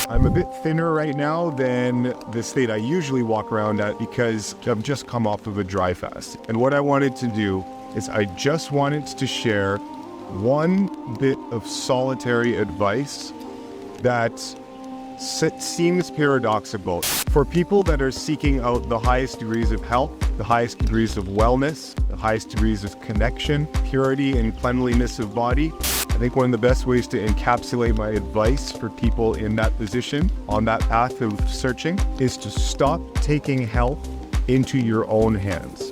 I'm a bit thinner right now than the state I usually walk around at because I've just come off of a dry fast. And what I wanted to do is I just wanted to share one bit of solitary advice that seems paradoxical. For people that are seeking out the highest degrees of health, the highest degrees of wellness, the highest degrees of connection, purity and cleanliness of body, I think one of the best ways to encapsulate my advice for people in that position, on that path of searching, is to stop taking health into your own hands.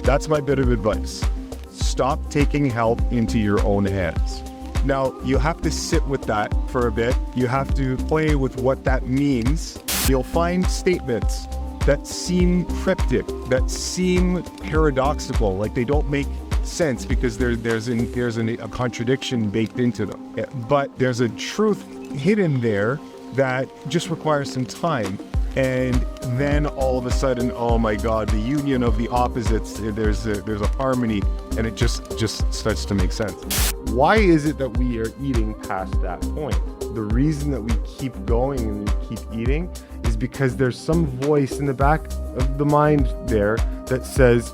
That's my bit of advice. Stop taking health into your own hands. Now, you have to sit with that for a bit. You have to play with what that means. You'll find statements that seem cryptic, that seem paradoxical, like they don't make sense because there's a contradiction baked into them. But there's a truth hidden there that just requires some time. And then all of a sudden, oh my God, the union of the opposites, there's a harmony, and it just starts to make sense. Why is it that we are eating past that point? The reason that we keep going and we keep eating is because there's some voice in the back of the mind there that says,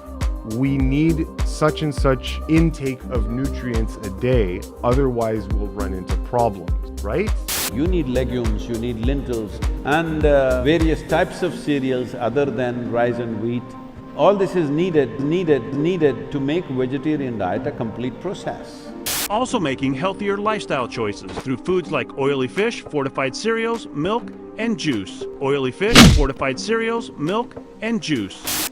we need such and such intake of nutrients a day, otherwise we'll run into problems, right? You need legumes, you need lentils and various types of cereals other than rice and wheat. All this is needed to make vegetarian diet a complete process. Also making healthier lifestyle choices through foods like oily fish, fortified cereals, milk, and juice. Oily fish, fortified cereals, milk, and juice.